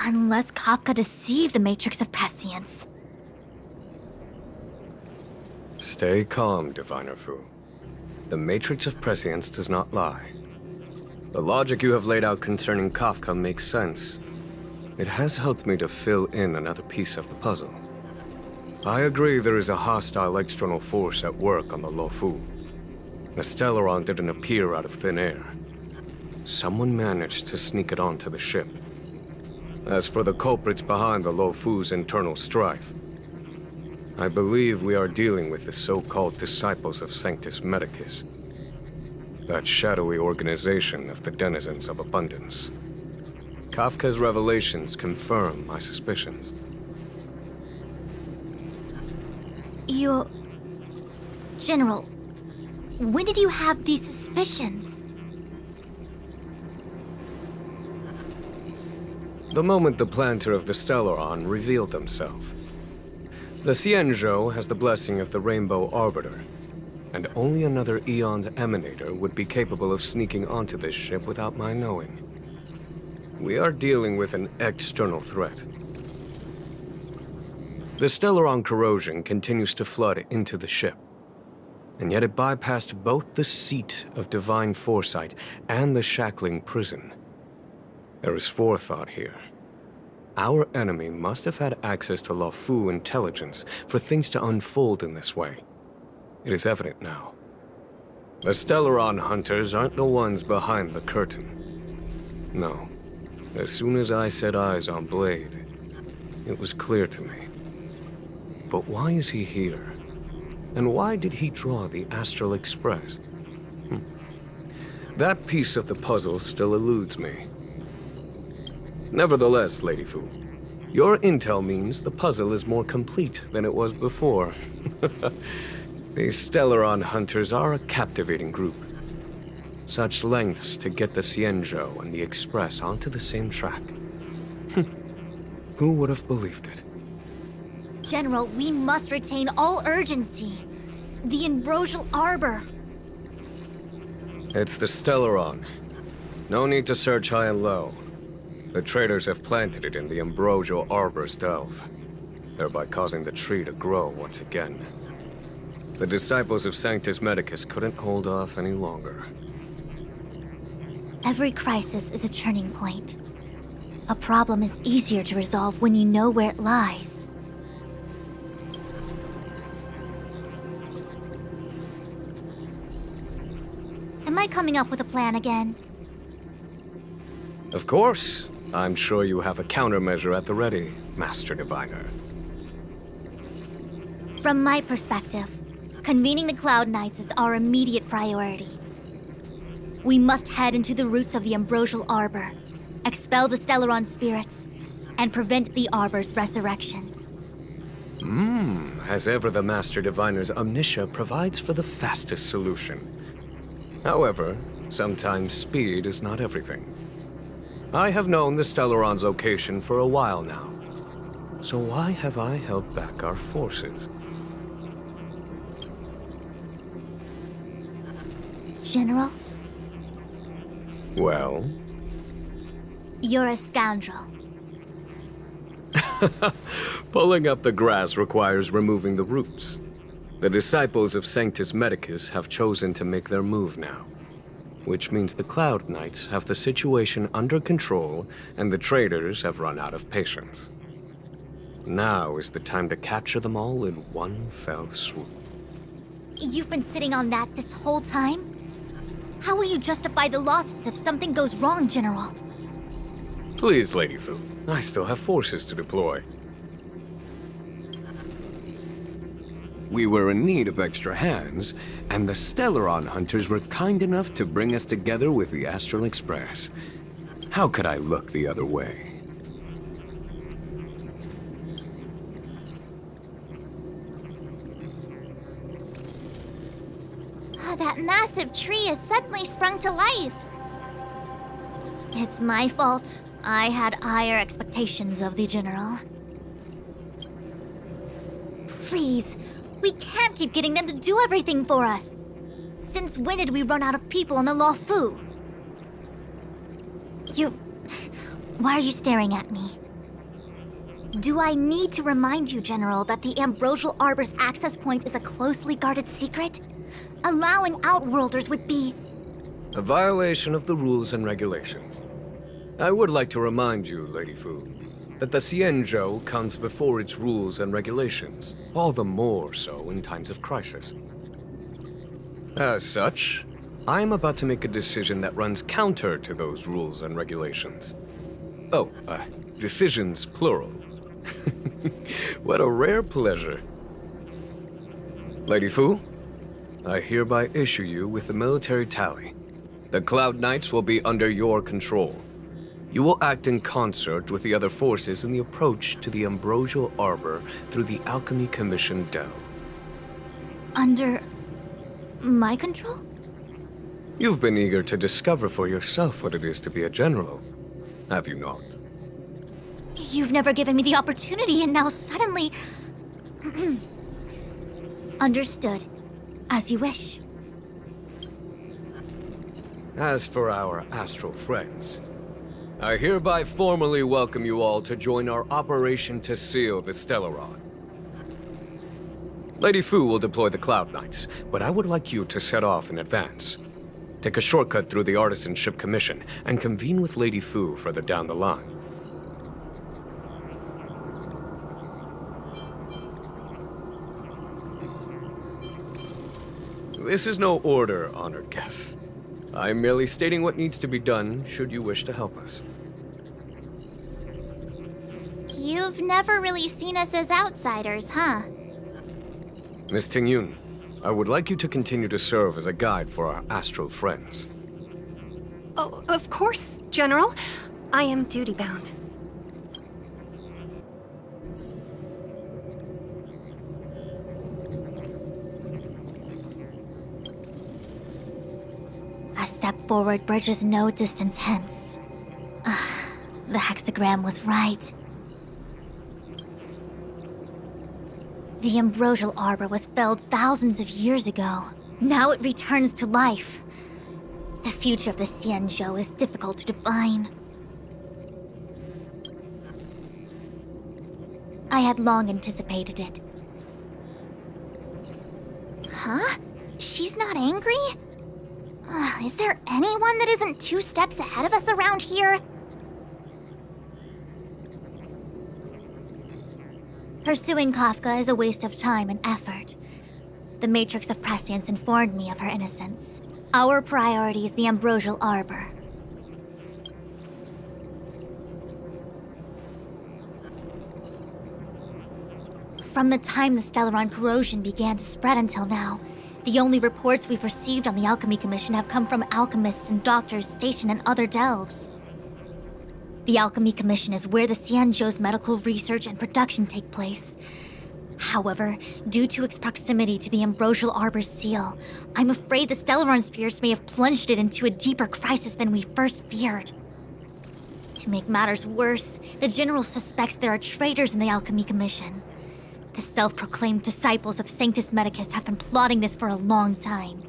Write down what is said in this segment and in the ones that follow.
Unless Kafka deceived the Matrix of Prescience. Stay calm, Diviner Fu. The Matrix of Prescience does not lie. The logic you have laid out concerning Kafka makes sense. It has helped me to fill in another piece of the puzzle. I agree there is a hostile external force at work on the Luofu. The Stellaron didn't appear out of thin air. Someone managed to sneak it onto the ship. As for the culprits behind the Luofu's internal strife, I believe we are dealing with the so-called Disciples of Sanctus Medicus. That shadowy organization of the denizens of abundance. Kafka's revelations confirm my suspicions. General, when did you have these suspicions? The moment the planter of the Stellaron revealed himself. The Xianzhou has the blessing of the Rainbow Arbiter, and only another Eon's Emanator would be capable of sneaking onto this ship without my knowing. We are dealing with an external threat. The Stellaron corrosion continues to flood into the ship, and yet it bypassed both the seat of divine foresight and the shackling prison. There is forethought here. Our enemy must have had access to Luofu intelligence for things to unfold in this way. It is evident now. The Stellaron hunters aren't the ones behind the curtain. No. As soon as I set eyes on Blade, it was clear to me. But why is he here? And why did he draw the Astral Express? That piece of the puzzle still eludes me. Nevertheless, Lady Fu, your intel means the puzzle is more complete than it was before. These Stellaron hunters are a captivating group. Such lengths to get the Xianzhou and the Express onto the same track. Who would have believed it? General, we must retain all urgency. The Ambrosial Arbor. It's the Stellaron. No need to search high and low. The traders have planted it in the Ambrosial Arbor's delve, thereby causing the tree to grow once again. The Disciples of Sanctus Medicus couldn't hold off any longer. Every crisis is a turning point. A problem is easier to resolve when you know where it lies. Am I coming up with a plan again? Of course. I'm sure you have a countermeasure at the ready, Master Diviner. From my perspective, convening the Cloud Knights is our immediate priority. We must head into the roots of the Ambrosial Arbor, expel the Stellaron spirits, and prevent the Arbor's resurrection. As ever, the Master Diviner's omniscia provides for the fastest solution. However, sometimes speed is not everything. I have known the Stellaron's location for a while now. So why have I held back our forces? General? Well? You're a scoundrel. Pulling up the grass requires removing the roots. The Disciples of Sanctus Medicus have chosen to make their move now. Which means the Cloud Knights have the situation under control, and the traders have run out of patience. Now is the time to capture them all in one fell swoop. You've been sitting on that this whole time? How will you justify the losses if something goes wrong, General? Please, Lady Fu. I still have forces to deploy. We were in need of extra hands, and the Stellaron hunters were kind enough to bring us together with the Astral Express. How could I look the other way? That massive tree has suddenly sprung to life. It's my fault. I had higher expectations of the General. Please, we can't keep getting them to do everything for us. Since when did we run out of people on the Luofu? Why are you staring at me? Do I need to remind you, General, that the Ambrosial Arbor's access point is a closely guarded secret? Allowing Outworlders would be... a violation of the rules and regulations. I would like to remind you, Lady Fu, that the Xianzhou comes before its rules and regulations, all the more so in times of crisis. As such, I am about to make a decision that runs counter to those rules and regulations. Oh, decisions plural. What a rare pleasure. Lady Fu, I hereby issue you with the military tally. The Cloud Knights will be under your control. You will act in concert with the other forces in the approach to the Ambrosial Arbor through the Alchemy Commission delve. Under... my control? You've been eager to discover for yourself what it is to be a general, have you not? You've never given me the opportunity, and now suddenly... Understood. As you wish. As for our astral friends, I hereby formally welcome you all to join our operation to seal the Stellaron. Lady Fu will deploy the Cloud Knights, but I would like you to set off in advance. Take a shortcut through the Artisanship Commission and convene with Lady Fu further down the line. This is no order, honored guests. I'm merely stating what needs to be done should you wish to help us. You've never really seen us as outsiders, huh? Miss Tingyun, I would like you to continue to serve as a guide for our astral friends. Oh, of course, General. I am duty-bound. A step forward bridges no distance hence. The hexagram was right. The Ambrosial Arbor was felled thousands of years ago. Now it returns to life. The future of the Xianzhou is difficult to define. I had long anticipated it. Huh? She's not angry? Is there anyone that isn't 2 steps ahead of us around here? Pursuing Kafka is a waste of time and effort. The Matrix of Prescience informed me of her innocence. Our priority is the Ambrosial Arbor. From the time the Stellaron corrosion began to spread until now, the only reports we've received on the Alchemy Commission have come from alchemists and doctors stationed in other delves. The Alchemy Commission is where the Xianzhou's medical research and production take place. However, due to its proximity to the Ambrosial Arbor's seal, I'm afraid the Stellaron spirits may have plunged it into a deeper crisis than we first feared. To make matters worse, the General suspects there are traitors in the Alchemy Commission. The self-proclaimed disciples of Sanctus Medicus have been plotting this for a long time.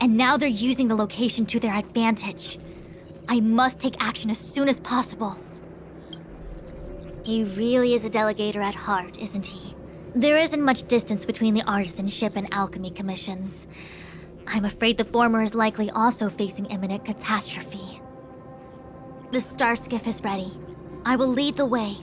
And now they're using the location to their advantage. I must take action as soon as possible. He really is a delegator at heart, isn't he? There isn't much distance between the Artisanship and Alchemy Commissions. I'm afraid the former is likely also facing imminent catastrophe. The Star Skiff is ready. I will lead the way.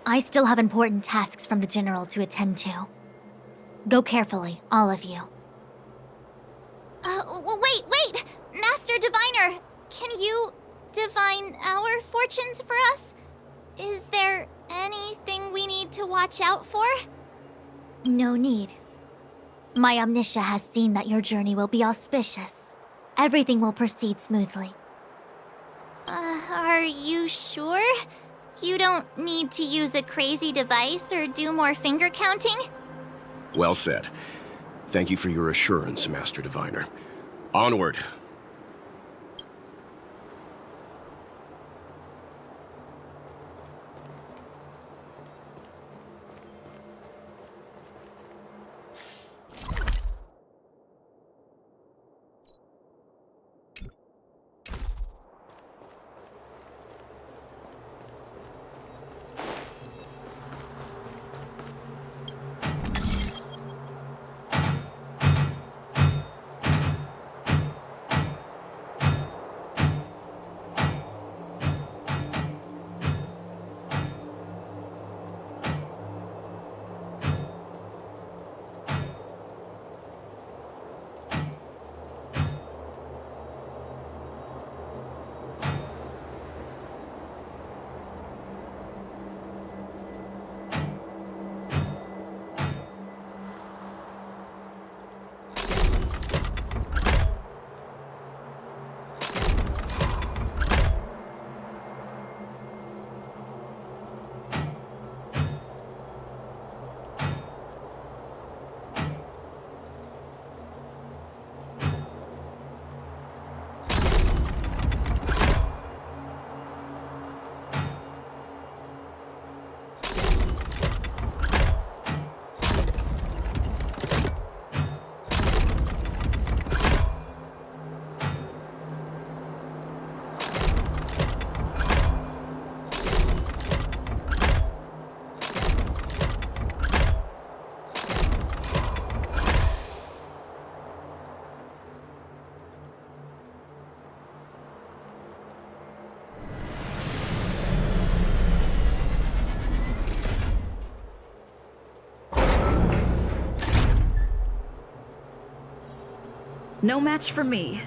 I still have important tasks from the General to attend to. Go carefully, all of you. Wait! Master Diviner! Can you divine our fortunes for us? Is there anything we need to watch out for? No need. My Omniscia has seen that your journey will be auspicious. Everything will proceed smoothly. Are you sure? You don't need to use a crazy device or do more finger counting? Well said. Thank you for your assurance, Master Diviner. Onward. No match for me.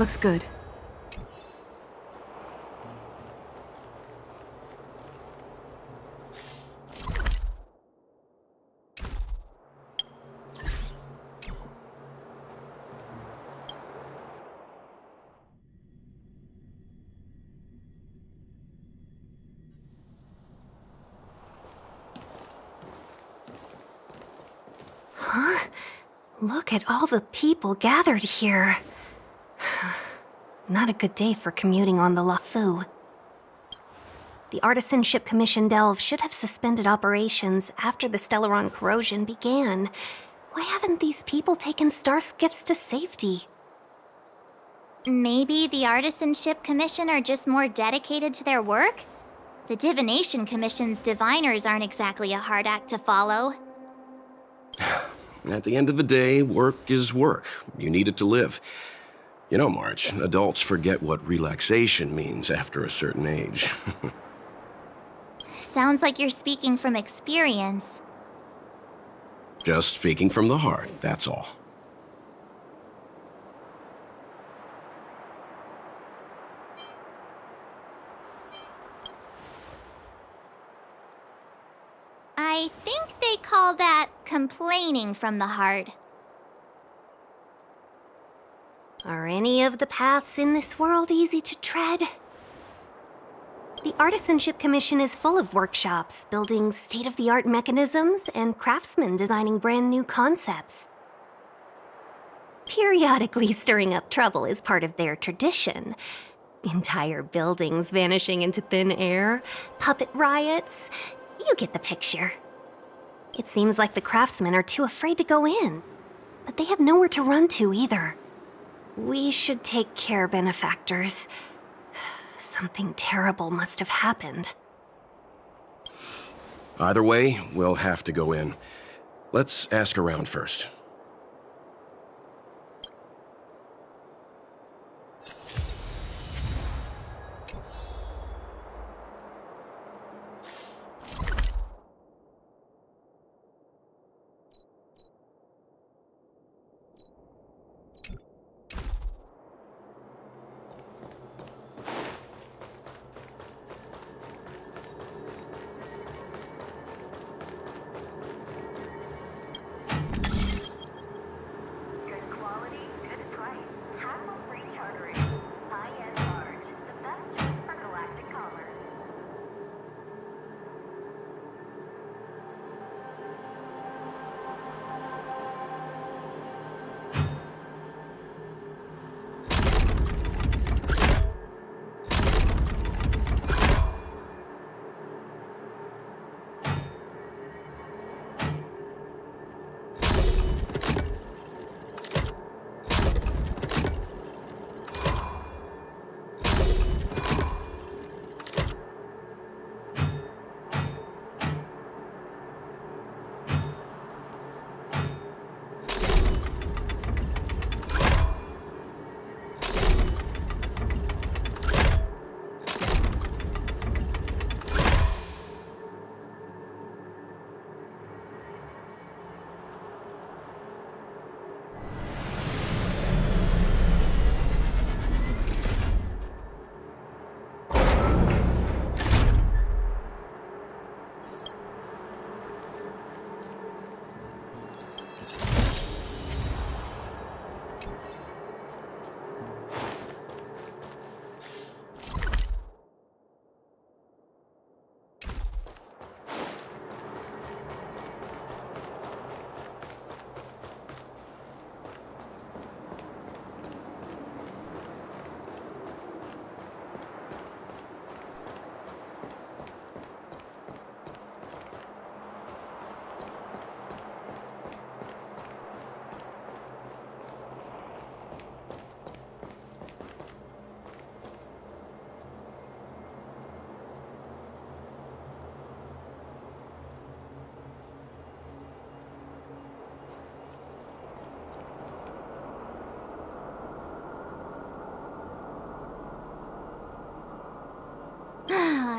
Looks good. Huh? Look at all the people gathered here. Not a good day for commuting on the LaFu. The Artisanship Commission Delve should have suspended operations after the Stellaron corrosion began. Why haven't these people taken Starskiffs to safety? Maybe the Artisanship Commission are just more dedicated to their work? The Divination Commission's diviners aren't exactly a hard act to follow. At the end of the day, work is work. You need it to live. You know, March, adults forget what relaxation means after a certain age. Sounds like you're speaking from experience. Just speaking from the heart, that's all. think they call that complaining from the heart. Are any of the paths in this world easy to tread? The Artisanship Commission is full of workshops, building state-of-the-art mechanisms and craftsmen designing brand new concepts. Periodically stirring up trouble is part of their tradition. Entire buildings vanishing into thin air, puppet riots. You get the picture. It seems like the craftsmen are too afraid to go in, but they have nowhere to run to either. We should take care, benefactors. Something terrible must have happened. Either way, we'll have to go in. Let's ask around first.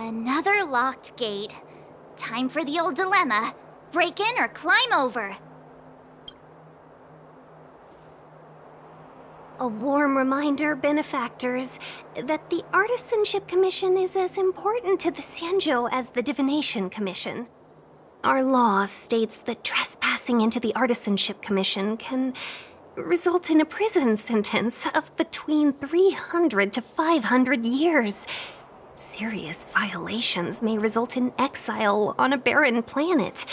Another locked gate. Time for the old dilemma. Break in or climb over. A warm reminder, benefactors, that the Artisanship Commission is as important to the Xianzhou as the Divination Commission. Our law states that trespassing into the Artisanship Commission can result in a prison sentence of between 300 to 500 years. Serious violations may result in exile on a barren planet,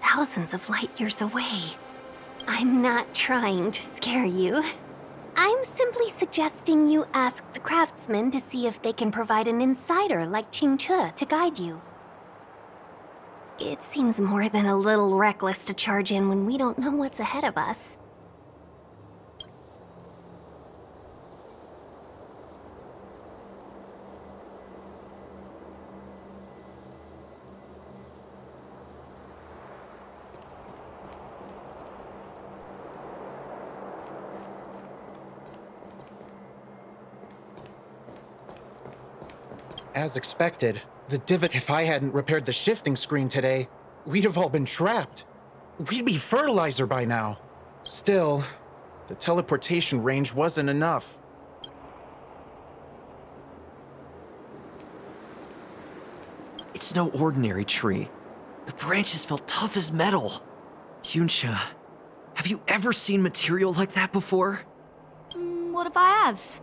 thousands of light years away. I'm not trying to scare you. I'm simply suggesting you ask the craftsmen to see if they can provide an insider like Qingche to guide you. It seems more than a little reckless to charge in when we don't know what's ahead of us. As expected, if I hadn't repaired the shifting screen today, we'd have all been trapped. We'd be fertilizer by now. Still, the teleportation range wasn't enough. It's no ordinary tree. The branches felt tough as metal. Yuan, have you ever seen material like that before? What if I have?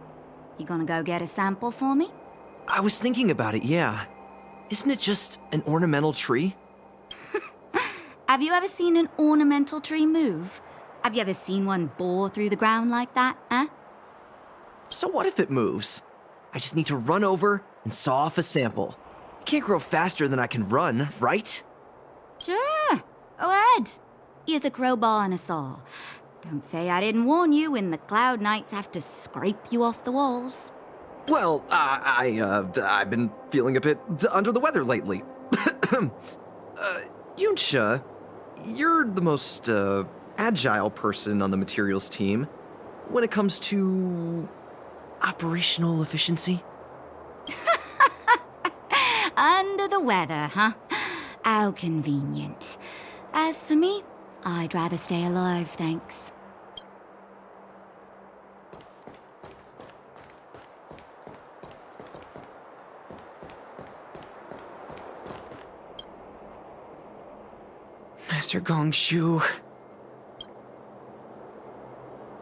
You gonna go get a sample for me? I was thinking about it, yeah. Isn't it just an ornamental tree? Have you ever seen an ornamental tree move? Have you ever seen one bore through the ground like that, huh? So what if it moves? I just need to run over and saw off a sample. It can't grow faster than I can run, right? Sure, go ahead. Here's a crowbar and a saw. Don't say I didn't warn you when the Cloud Knights have to scrape you off the walls. Well, I've been feeling a bit under the weather lately. Yuan, you're the most, agile person on the materials team when it comes to operational efficiency. Under the weather, huh? How convenient. As for me, I'd rather stay alive, thanks. Master Gongshu.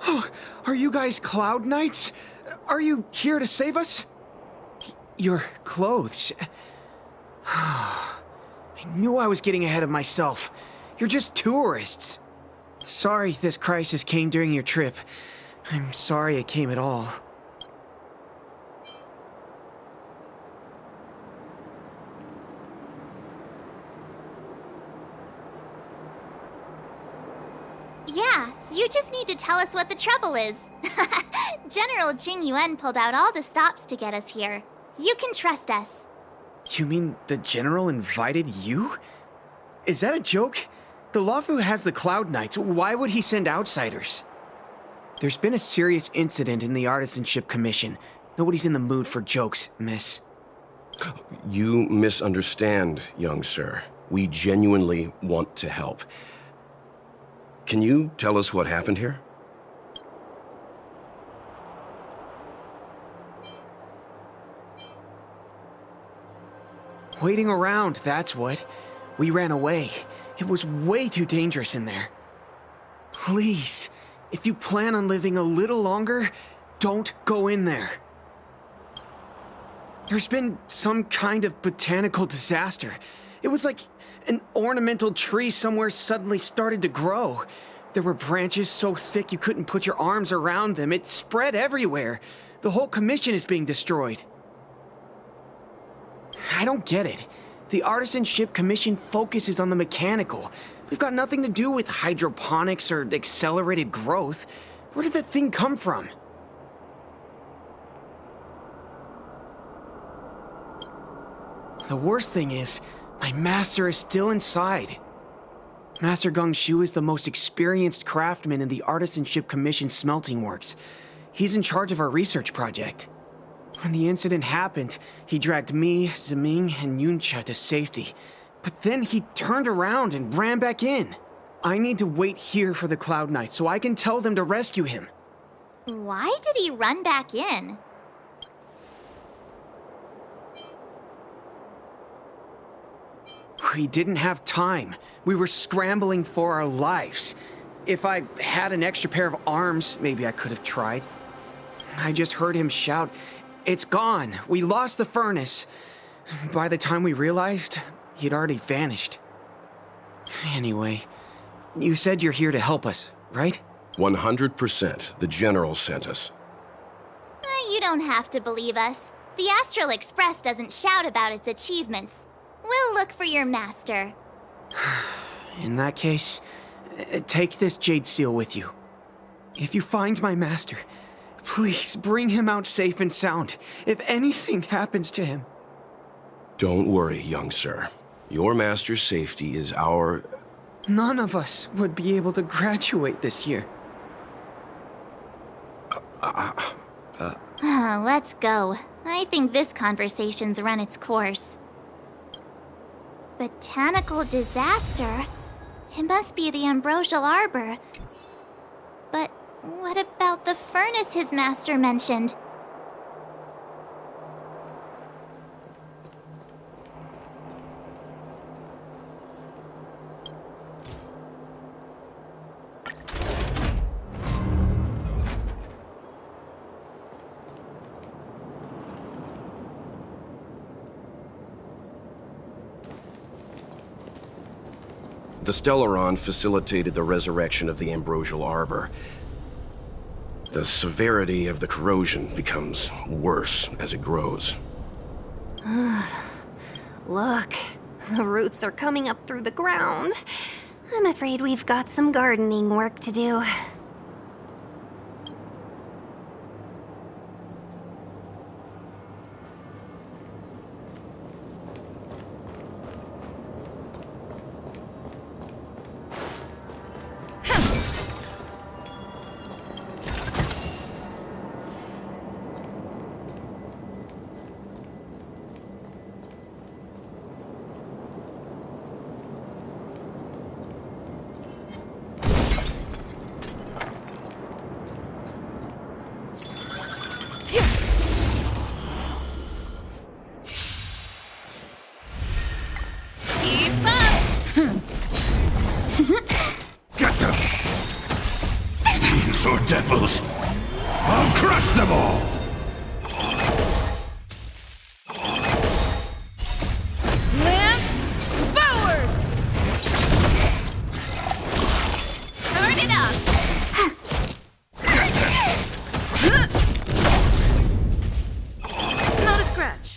Oh, are you guys Cloud Knights? Are you here to save us? Your clothes. I knew I was getting ahead of myself. You're just tourists. Sorry this crisis came during your trip. I'm sorry it came at all. Yeah, you just need to tell us what the trouble is. General Jing Yuan pulled out all the stops to get us here. You can trust us. You mean the General invited you? Is that a joke? The Luofu has the Cloud Knights. Why would he send outsiders? There's been a serious incident in the Artisanship Commission. Nobody's in the mood for jokes, miss. You misunderstand, young sir. We genuinely want to help. Can you tell us what happened here? Waiting around, that's what. We ran away. It was way too dangerous in there. Please, if you plan on living a little longer, don't go in there. There's been some kind of botanical disaster. It was like an ornamental tree somewhere suddenly started to grow. There were branches so thick you couldn't put your arms around them. It spread everywhere. The whole commission is being destroyed. I don't get it. The Artisanship Commission focuses on the mechanical. We've got nothing to do with hydroponics or accelerated growth. Where did that thing come from? The worst thing is, my master is still inside. Master Gongshu is the most experienced craftsman in the Artisanship Commission smelting works. He's in charge of our research project. When the incident happened, he dragged me, Zeming, and Yuncha to safety. But then he turned around and ran back in. I need to wait here for the Cloud Knight so I can tell them to rescue him. Why did he run back in? We didn't have time. We were scrambling for our lives. If I had an extra pair of arms, maybe I could have tried. I just heard him shout, "It's gone! We lost the furnace!" By the time we realized, he'd already vanished. Anyway, you said you're here to help us, right? 100%. The General sent us. You don't have to believe us. The Astral Express doesn't shout about its achievements. We'll look for your master. In that case, take this jade seal with you. If you find my master, please bring him out safe and sound, if anything happens to him. Don't worry, young sir. Your master's safety is our... None of us would be able to graduate this year. Let's go. I think this conversation's run its course. Botanical disaster? It must be the Ambrosial Arbor. But what about the furnace his master mentioned? the Stellaron facilitated the resurrection of the Ambrosial Arbor. The severity of the corrosion becomes worse as it grows. Look, the roots are coming up through the ground. I'm afraid we've got some gardening work to do. Get them! Fiends or devils! I'll crush them all! Lance, forward! Turn it up! Not a scratch.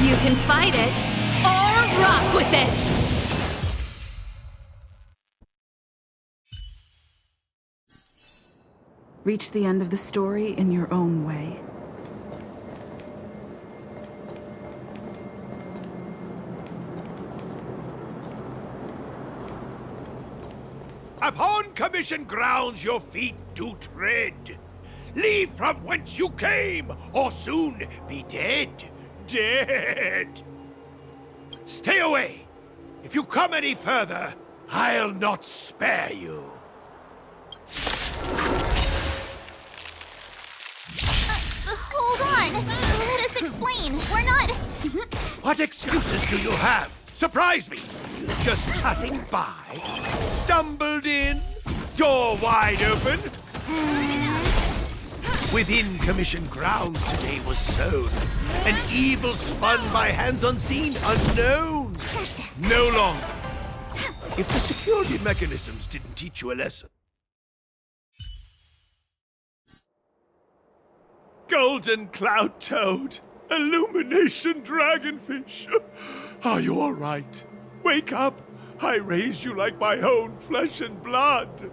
You can fight it, or rock with it! Reach the end of the story in your own way. Upon commission grounds your feet do tread. Leave from whence you came, or soon be dead. Dead! Stay away! If you come any further, I'll not spare you. Hold on! Let us explain. We're not... What excuses do you have? Surprise me! Just passing by, stumbled in, door wide open. Within commission grounds today was sown an evil spun by hands unseen, unknown. No longer. If the security mechanisms didn't teach you a lesson. Golden cloud toad, illumination dragonfish. Are you all right? Wake up! I raised you like my own flesh and blood.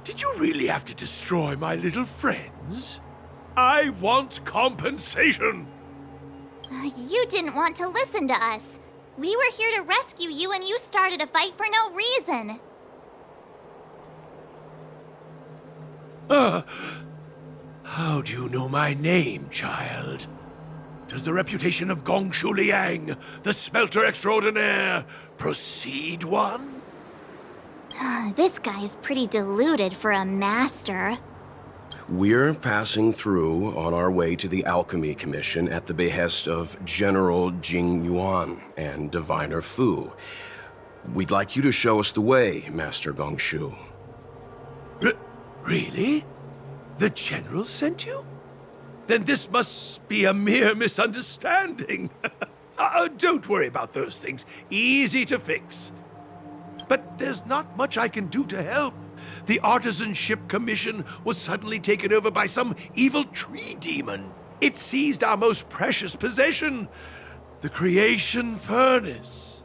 Did you really have to destroy my little friends? I want compensation. You didn't want to listen to us. We were here to rescue you and you started a fight for no reason. How do you know my name, child? Does the reputation of Gongshu Liang, the smelter extraordinaire, precede one? This guy's pretty deluded for a master. We're passing through on our way to the Alchemy Commission at the behest of General Jing Yuan and Diviner Fu. We'd like you to show us the way, Master Gongshu. Really? The General sent you? Then this must be a mere misunderstanding. Don't worry about those things. Easy to fix. But there's not much I can do to help. The Artisanship Commission was suddenly taken over by some evil tree demon. It seized our most precious possession, the Creation Furnace.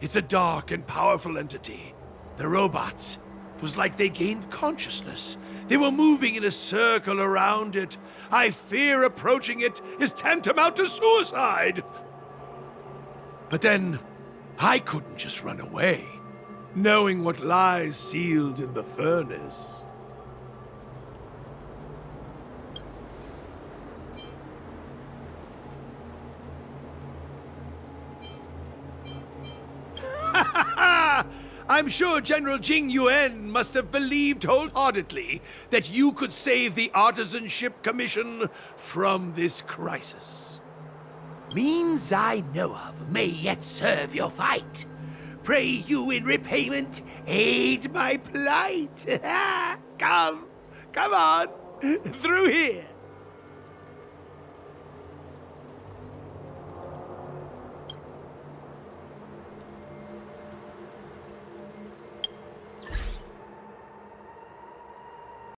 It's a dark and powerful entity. The robots, it was like they gained consciousness. They were moving in a circle around it. I fear approaching it is tantamount to suicide. But then, I couldn't just run away, knowing what lies sealed in the furnace. I'm sure General Jing Yuan must have believed wholeheartedly that you could save the Artisanship Commission from this crisis. Means I know of may yet serve your fight. Pray you in repayment aid my plight. Come on, through here.